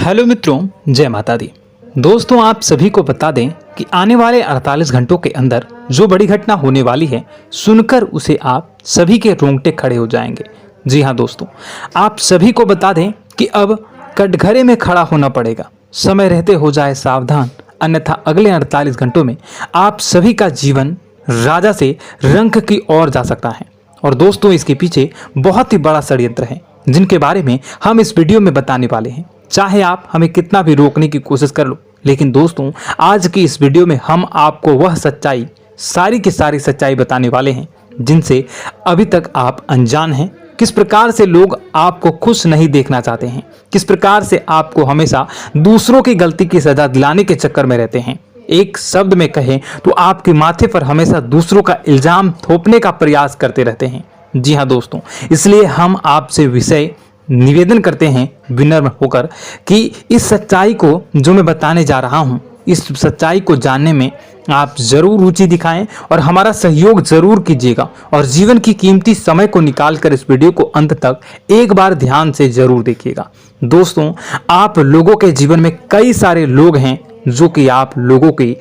Hello मित्रों, जय माता दी। दोस्तों, आप सभी को बता दें कि आने वाले 48 घंटों के अंदर जो बड़ी घटना होने वाली है, सुनकर उसे आप सभी के रोंगटे खड़े हो जाएंगे। जी हाँ दोस्तों, आप सभी को बता दें कि अब कटघरे में खड़ा होना पड़ेगा। समय रहते हो जाए सावधान, अन्यथा अगले 48 घंटों में आप सभी का जीवन राजा से रंक की ओर जा सकता है। और दोस्तों, इसके पीछे बहुत ही बड़ा षड्यंत्र है जिनके बारे में हम इस वीडियो में बताने वाले हैं। चाहे आप हमें कितना भी रोकने की कोशिश कर लो, लेकिन दोस्तों आज की इस वीडियो में हम आपको वह सच्चाई, सारी की सारी सच्चाई बताने वाले हैं जिनसे अभी तक आप अनजान हैं। किस प्रकार से लोग आपको खुश नहीं देखना चाहते हैं, किस प्रकार से आपको हमेशा दूसरों की गलती की सजा दिलाने के चक्कर में रहते हैं। एक शब्द में कहें तो आपके माथे पर हमेशा दूसरों का इल्जाम थोपने का प्रयास करते रहते हैं। जी हाँ दोस्तों, इसलिए हम आपसे विषय निवेदन करते हैं विनम्र होकर कि इस सच्चाई को जो मैं बताने जा रहा हूं, इस सच्चाई को जानने में आप जरूर रुचि दिखाएं और हमारा सहयोग जरूर कीजिएगा। और जीवन की कीमती समय को निकालकर इस वीडियो को अंत तक एक बार ध्यान से जरूर देखिएगा। दोस्तों, आप लोगों के जीवन में कई सारे लोग हैं जो कि आप लोगों की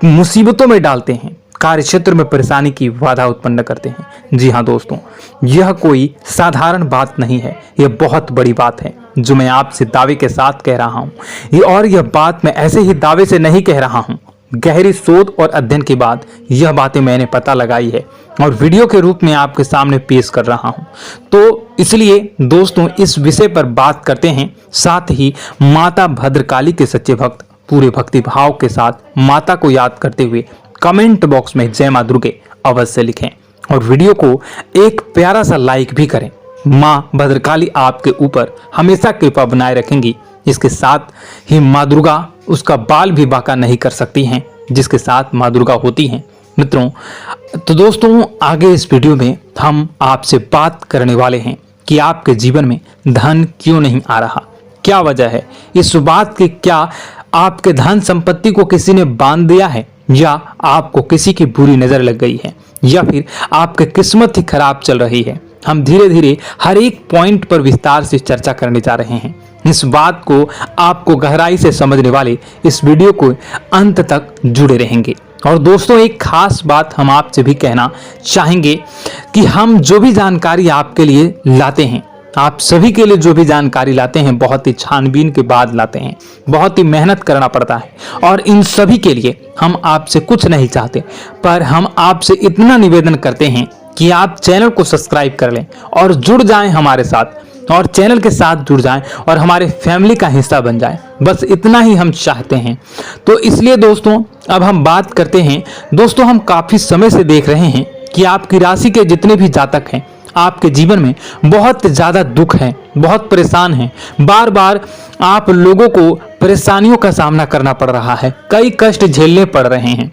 मुसीबतों में डालते हैं, कार्य क्षेत्र में परेशानी की बाधा उत्पन्न करते हैं। जी हाँ दोस्तों, यह कोई साधारण बात नहीं है, यह बहुत बड़ी बात है जो मैं आपसे दावे के साथ कह रहा हूँ। और यह बात मैं ऐसे ही दावे से नहीं कह रहा हूँ, गहरी शोध और अध्ययन के बाद यह बातें मैंने पता लगाई है और वीडियो के रूप में आपके सामने पेश कर रहा हूँ। तो इसलिए दोस्तों, इस विषय पर बात करते हैं। साथ ही माता भद्रकाली के सच्चे भक्त पूरे भक्ति भाव के साथ माता को याद करते हुए कमेंट बॉक्स में जय मां दुर्गे अवश्य लिखें और वीडियो को एक प्यारा सा लाइक भी करें। मां भद्रकाली आपके ऊपर हमेशा कृपा बनाए रखेंगी। इसके साथ ही मां दुर्गा उसका बाल भी बांका नहीं कर सकती हैं जिसके साथ मां दुर्गा होती हैं। मित्रों, तो दोस्तों आगे इस वीडियो में हम आपसे बात करने वाले हैं कि आपके जीवन में धन क्यों नहीं आ रहा, क्या वजह है इस बात की। क्या आपके धन संपत्ति को किसी ने बांध दिया है, या आपको किसी की बुरी नजर लग गई है, या फिर आपकी किस्मत ही खराब चल रही है। हम धीरे धीरे हर एक पॉइंट पर विस्तार से चर्चा करने जा रहे हैं। इस बात को आपको गहराई से समझने वाले इस वीडियो को अंत तक जुड़े रहेंगे। और दोस्तों, एक खास बात हम आपसे भी कहना चाहेंगे कि हम जो भी जानकारी आपके लिए लाते हैं, आप सभी के लिए जो भी जानकारी लाते हैं, बहुत ही छानबीन के बाद लाते हैं, बहुत ही मेहनत करना पड़ता है। और इन सभी के लिए हम आपसे कुछ नहीं चाहते, पर हम आपसे इतना निवेदन करते हैं कि आप चैनल को सब्सक्राइब कर लें और जुड़ जाएं हमारे साथ, और चैनल के साथ जुड़ जाएं और हमारे फैमिली का हिस्सा बन जाएं। बस इतना ही हम चाहते हैं। तो इसलिए दोस्तों, अब हम बात करते हैं। दोस्तों, हम काफी समय से देख रहे हैं कि आपकी राशि के जितने भी जातक हैं, आपके जीवन में बहुत ज्यादा दुख है, बहुत परेशान हैं। बार बार आप लोगों को परेशानियों का सामना करना पड़ रहा है, कई कष्ट झेलने पड़ रहे हैं।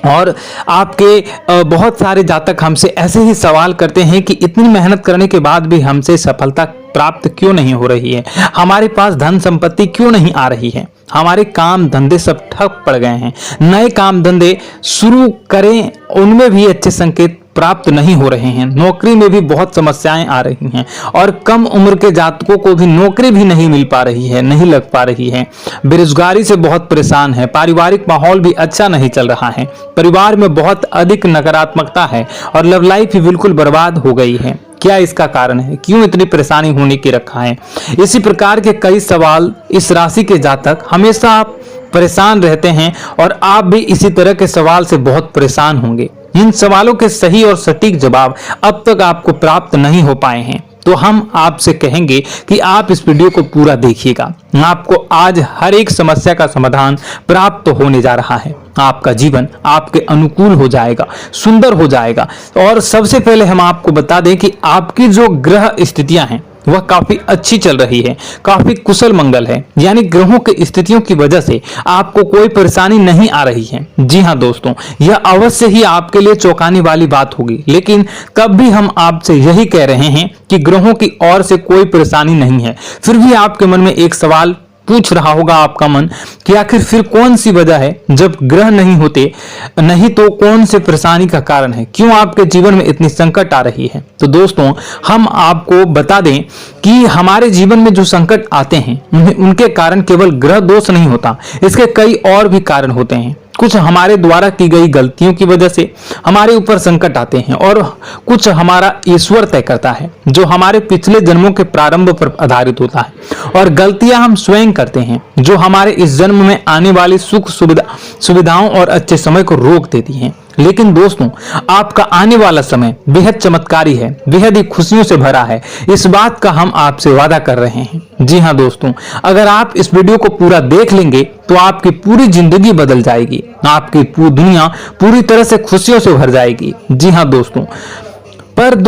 और आपके बहुत सारे जातक हमसे ऐसे ही सवाल करते हैं कि इतनी मेहनत करने के बाद भी हमसे सफलता प्राप्त क्यों नहीं हो रही है, हमारे पास धन संपत्ति क्यों नहीं आ रही है, हमारे काम धंधे सब ठप पड़ गए हैं, नए काम धंधे शुरू करें उनमें भी अच्छे संकेत प्राप्त नहीं हो रहे हैं, नौकरी में भी बहुत समस्याएं आ रही हैं, और कम उम्र के जातकों को भी नौकरी भी नहीं मिल पा रही है, नहीं लग पा रही है, बेरोजगारी से बहुत परेशान है, पारिवारिक माहौल भी अच्छा नहीं चल रहा है, परिवार में बहुत अधिक नकारात्मकता है और लव लाइफ भी बिल्कुल बर्बाद हो गई है। क्या इसका कारण है, क्यों इतनी परेशानी होने की रखा है? इसी प्रकार के कई सवाल इस राशि के जातक हमेशा आप परेशान रहते हैं और आप भी इसी तरह के सवाल से बहुत परेशान होंगे। इन सवालों के सही और सटीक जवाब अब तक आपको प्राप्त नहीं हो पाए हैं, तो हम आपसे कहेंगे कि आप इस वीडियो को पूरा देखिएगा। आपको आज हर एक समस्या का समाधान प्राप्त होने जा रहा है। आपका जीवन आपके अनुकूल हो जाएगा, सुंदर हो जाएगा। और सबसे पहले हम आपको बता दें कि आपकी जो ग्रह स्थितियां हैं वह काफी अच्छी चल रही है, काफी कुशल मंगल है, यानी ग्रहों की स्थितियों की वजह से आपको कोई परेशानी नहीं आ रही है। जी हाँ दोस्तों, यह अवश्य ही आपके लिए चौंकाने वाली बात होगी, लेकिन तब भी हम आपसे यही कह रहे हैं कि ग्रहों की ओर से कोई परेशानी नहीं है। फिर भी आपके मन में एक सवाल पूछ रहा होगा आपका मन कि आखिर फिर कौन सी वजह है, जब ग्रह नहीं होते नहीं तो कौन से परेशानी का कारण है, क्यों आपके जीवन में इतनी संकट आ रही है। तो दोस्तों हम आपको बता दें कि हमारे जीवन में जो संकट आते हैं उनके कारण केवल ग्रह दोष नहीं होता, इसके कई और भी कारण होते हैं। कुछ हमारे द्वारा की गई गलतियों की वजह से हमारे ऊपर संकट आते हैं और कुछ हमारा ईश्वर तय करता है, जो हमारे पिछले जन्मों के प्रारंभ पर आधारित होता है। और गलतियां हम स्वयं करते हैं, जो हमारे इस जन्म में आने वाली सुख सुविधाओं और अच्छे समय को रोक देती हैं। लेकिन दोस्तों आपका आने वाला समय बेहद चमत्कारी है, बेहद ही खुशियों से भरा है, इस बात का हम आपसे वादा कर रहे हैं। जी हाँ दोस्तों, अगर आप इस वीडियो को पूरा देख लेंगे तो आपकी पूरी जिंदगी बदल जाएगी, आपकी पूरी दुनिया पूरी तरह से खुशियों से भर जाएगी। जी हाँ दोस्तों, पर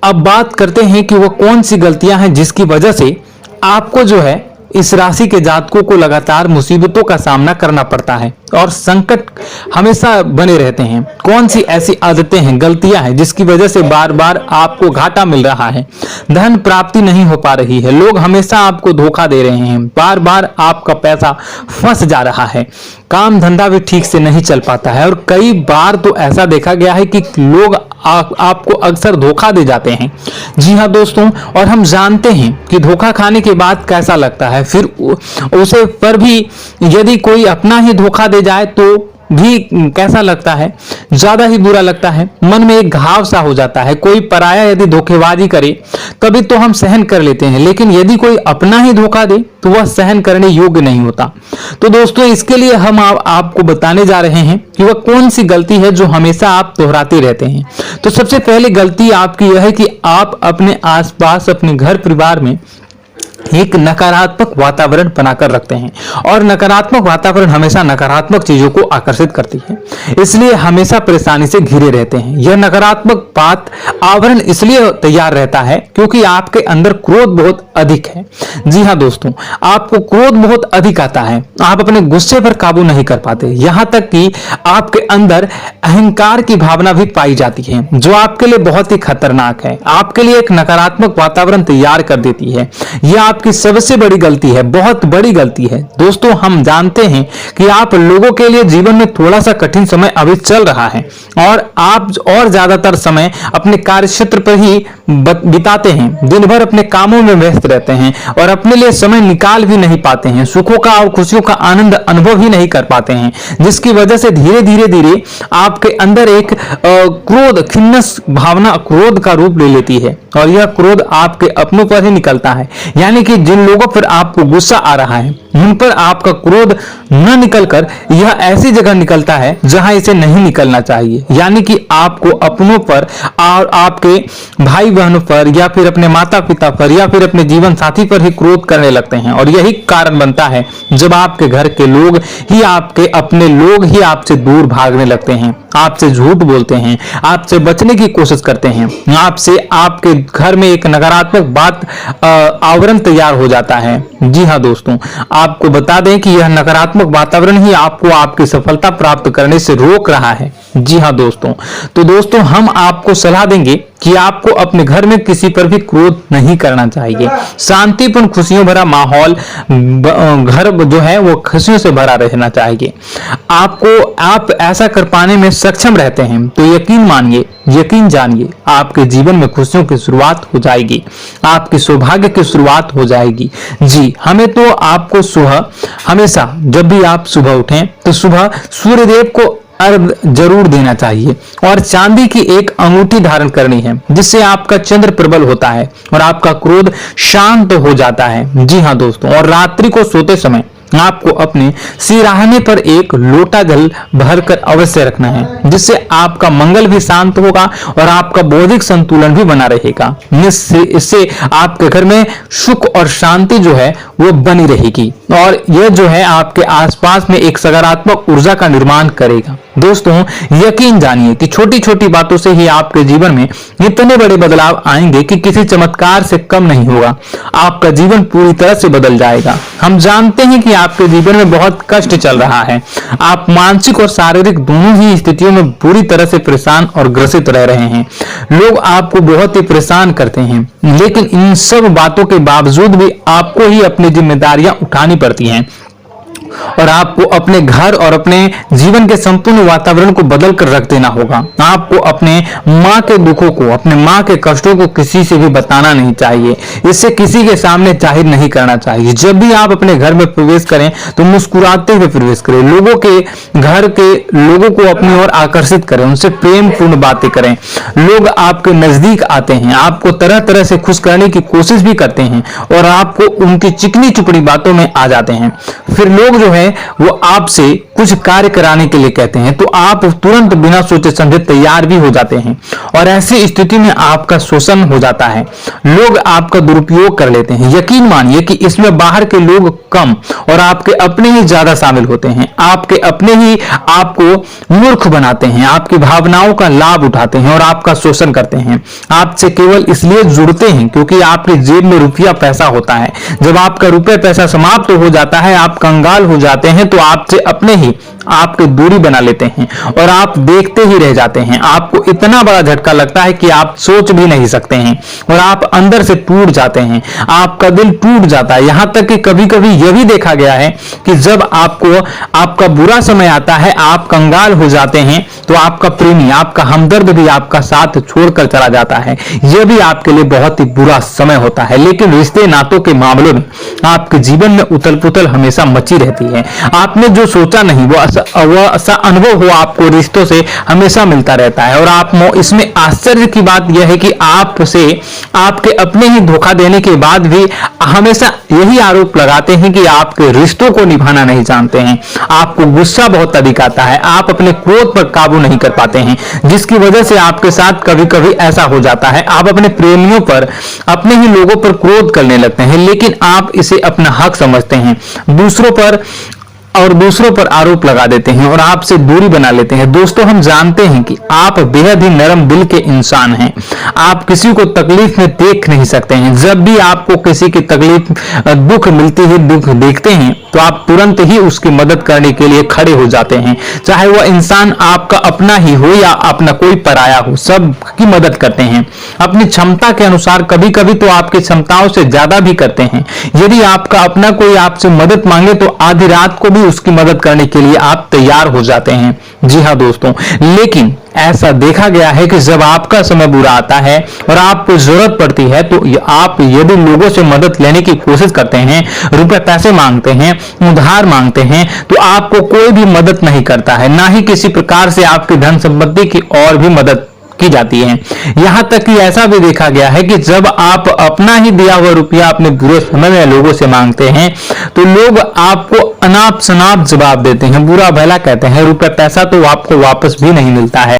अब बात करते हैं कि वो कौन सी गलतियां हैं जिसकी वजह से आपको जो है इस राशि के जातकों को लगातार मुसीबतों का सामना करना पड़ता है और संकट हमेशा बने रहते हैं। कौन सी ऐसी आदतें हैं, गलतियां हैं जिसकी वजह से बार बार आपको घाटा मिल रहा है, धन प्राप्ति नहीं हो पा रही है, लोग हमेशा आपको धोखा दे रहे हैं, बार बार आपका पैसा फंस जा रहा है, काम धंधा भी ठीक से नहीं चल पाता है और कई बार तो ऐसा देखा गया है कि लोग आपको अक्सर धोखा दे जाते हैं। जी हाँ दोस्तों, और हम जानते हैं कि धोखा खाने के बाद कैसा लगता है, फिर उसे पर भी यदि कोई अपना ही धोखा दे जाए तो भी कैसा लगता है, ज्यादा ही बुरा लगता है, मन में एक घाव सा हो जाता है। कोई पराया यदि धोखेबाजी करे तभी तो हम सहन कर लेते हैं, लेकिन यदि कोई अपना ही धोखा दे तो वह सहन करने योग्य नहीं होता। तो दोस्तों इसके लिए हम आपको बताने जा रहे हैं कि वह कौन सी गलती है जो हमेशा आप दोहराते रहते हैं। तो सबसे पहले गलती आपकी यह है कि आप अपने आसपास, अपने घर परिवार में एक नकारात्मक वातावरण बनाकर रखते हैं और नकारात्मक वातावरण हमेशा नकारात्मक चीजों को आकर्षित करती है, इसलिए हमेशा परेशानी से घिरे रहते हैं। यह नकारात्मक बात आवरण इसलिए तैयार रहता है क्योंकि आपके अंदर क्रोध बहुत अधिक है। जी हाँ दोस्तों, आपको क्रोध बहुत अधिक आता है, आप अपने गुस्से पर काबू नहीं कर पाते, यहाँ तक कि आपके अंदर अहंकार की भावना भी पाई जाती है, जो आपके लिए बहुत ही खतरनाक है, आपके लिए एक नकारात्मक वातावरण तैयार कर देती है। यह आपकी सबसे बड़ी गलती है, बहुत बड़ी गलती है। दोस्तों हम जानते हैं कि आप लोगों के लिए जीवन में थोड़ा सा कठिन समय अभी चल रहा है और आप और ज्यादातर समय अपने कार्य क्षेत्र पर ही बिताते हैं, दिन भर अपने कामों में व्यस्त रहते हैं और अपने लिए समय निकाल भी नहीं पाते हैं, सुखों का और खुशियों का आनंद अनुभव ही नहीं कर पाते हैं, जिसकी वजह से धीरे धीरे आपके अंदर एक क्रोध, खिन्नस भावना क्रोध का रूप ले लेती है और यह क्रोध आपके अपनों पर ही निकलता है। यानी कि जिन लोगों पर आपको गुस्सा आ रहा है उन पर आपका क्रोध न निकलकर यह ऐसी जगह निकलता है जहां इसे नहीं निकलना चाहिए, यानी कि आपको अपनों पर और आपके भाई बहनों पर या फिर अपने माता पिता पर या फिर अपने जीवन साथी पर ही क्रोध करने लगते हैं। और यही कारण बनता है जब आपके घर के लोग ही, आपके अपने लोग ही आपसे दूर भागने लगते हैं, आपसे झूठ बोलते हैं, आपसे बचने की कोशिश करते हैं, आपसे आपके घर में एक नकारात्मक बात आवरण तैयार हो जाता है। जी हाँ दोस्तों, आपको बता दें कि यह नकारात्मक वातावरण ही आपको आपकी सफलता प्राप्त करने से रोक रहा है। जी हाँ दोस्तों, तो दोस्तों हम आपको सलाह देंगे कि आपको अपने घर में किसी पर भी क्रोध नहीं करना चाहिए। शांतिपूर्ण खुशियों भरा माहौल, घर जो है वो खुशियों से भरा रहना चाहिए। आप ऐसा कर पाने में सक्षम रहते हैं तो यकीन मानिए, यकीन जानिए, आपके जीवन में खुशियों की शुरुआत हो जाएगी, आपकी सौभाग्य की शुरुआत हो जाएगी। जी हमें तो आपको सुबह, हमेशा जब भी आप सुबह उठें तो सुबह सूर्यदेव को अर्घ जरूर देना चाहिए और चांदी की एक अंगूठी धारण करनी है, जिससे आपका चंद्र प्रबल होता है और आपका क्रोध शांत हो जाता है। जी हाँ दोस्तों, और रात्रि को सोते समय आपको अपने सिराहने पर एक लोटा जल भरकर अवश्य रखना है, जिससे आपका मंगल भी शांत होगा और आपका बौद्धिक संतुलन भी बना रहेगा। इससे आपके घर में सुख और शांति जो है वो बनी रहेगी और यह जो है आपके आसपास में एक सकारात्मक ऊर्जा का निर्माण करेगा। दोस्तों यकीन जानिए कि छोटी छोटी बातों से ही आपके जीवन में इतने बड़े बदलाव आएंगे कि किसी चमत्कार से कम नहीं होगा, आपका जीवन पूरी तरह से बदल जाएगा। हम जानते हैं कि आपके जीवन में बहुत कष्ट चल रहा है। आप मानसिक और शारीरिक दोनों ही स्थितियों में बुरी तरह से परेशान और ग्रसित रह रहे हैं। लोग आपको बहुत ही परेशान करते हैं, लेकिन इन सब बातों के बावजूद भी आपको ही अपनी जिम्मेदारियां उठानी पड़ती हैं और आपको अपने घर और अपने जीवन के संपूर्ण वातावरण को बदल कर रख देना होगा। आपको अपने माँ के दुखों को, अपने माँ के कष्टों को किसी से भी बताना नहीं चाहिए, इससे किसी के सामने जाहिर नहीं करना चाहिए। जब भी आप अपने घर में प्रवेश करें तो मुस्कुराते हुए प्रवेश करें, लोगों के घर के लोगों को अपनी ओर आकर्षित करें, उनसे प्रेम पूर्ण बातें करें। लोग आपके नजदीक आते हैं, आपको तरह तरह से खुश करने की कोशिश भी करते हैं और आपको उनकी चिकनी चुपड़ी बातों में आ जाते हैं। फिर लोग जो है वो आपसे कुछ कार्य कराने के लिए कहते हैं तो आप तुरंत बिना सोचे समझे तैयार भी हो जाते हैं और ऐसी स्थिति में आपका शोषण हो जाता है। लोग आपका दुरुपयोग कर लेते हैं। यकीन मानिए कि इसमें बाहर के लोग कम और आपके अपने ही ज्यादा शामिल होते हैं। आपके अपने ही आपको मूर्ख बनाते हैं, आपकी भावनाओं का लाभ उठाते हैं और आपका शोषण करते हैं। आपसे केवल इसलिए जुड़ते हैं क्योंकि आपकी जेब में रुपया पैसा होता है। जब आपका रुपया पैसा समाप्त हो जाता है, आप कंगाल हो जाते हैं, तो आपसे अपने ही आपकी दूरी बना लेते हैं और आप देखते ही रह जाते हैं। आपको इतना बड़ा झटका लगता है कि आप सोच भी नहीं सकते हैं और आप अंदर से टूट जाते हैं। आपका दिल टूट जाता है। यहां तक कि कभी कभी यह भी देखा गया है कि जब आपको आपका बुरा समय आता है, आप कंगाल हो जाते हैं, तो आपका प्रेमी, आपका हमदर्द भी आपका साथ छोड़कर चला जाता है। यह भी आपके लिए बहुत ही बुरा समय होता है। लेकिन रिश्ते नातों के मामलों में आपके जीवन में उथल पुथल हमेशा मची रहती है। आपने जो सोचा नहीं वो ऐसा अनुभव हो आपको रिश्तों से हमेशा मिलता रहता है। और आप इसमें आश्चर्य की बात यह है कि आपसे आपके अपने ही धोखा देने के बाद भी हमेशा यही आरोप लगाते हैं कि आपके रिश्तों को निभाना नहीं जानते हैं। आपको गुस्सा बहुत अधिक आता है, आप अपने क्रोध पर काबू नहीं कर पाते हैं, जिसकी वजह से आपके साथ कभी कभी ऐसा हो जाता है आप अपने प्रेमियों पर, अपने ही लोगों पर क्रोध करने लगते हैं, लेकिन आप इसे अपना हक समझते हैं, दूसरों पर आरोप लगा देते हैं और आपसे दूरी बना लेते हैं। दोस्तों, हम जानते हैं कि आप बेहद ही नरम दिल के इंसान हैं। आप किसी को तकलीफ में देख नहीं सकते हैं। जब भी आपको किसी की तकलीफ, दुख मिलती है, दुख देखते हैं, तो आप तुरंत ही उसकी मदद करने के लिए खड़े हो जाते हैं। चाहे वह इंसान आपका अपना ही हो या अपना कोई पराया हो, सबकी मदद करते हैं अपनी क्षमता के अनुसार। कभी कभी तो आपकी क्षमताओं से ज्यादा भी करते हैं। यदि आपका अपना कोई आपसे मदद मांगे तो आधी रात को भी उसकी मदद करने के लिए आप तैयार हो जाते हैं। जी हाँ दोस्तों, लेकिन ऐसा देखा गया है कि जब आपका समय बुरा आता है और आपको जरूरत पड़ती है तो आप यदि लोगों से मदद लेने की कोशिश करते हैं, रुपए पैसे मांगते हैं, उधार मांगते हैं, तो आपको कोई भी मदद नहीं करता है, ना ही किसी प्रकार से आपकी धन संपत्ति की और भी मदद की जाती है। यहां तक कि ऐसा भी देखा गया है कि जब आप अपना ही दिया हुआ रुपया अपने बुरे समय में लोगों से मांगते हैं तो लोग आपको अनाप शनाप जवाब देते हैं, बुरा भला कहते हैं, रुपया पैसा तो आपको वापस भी नहीं मिलता है।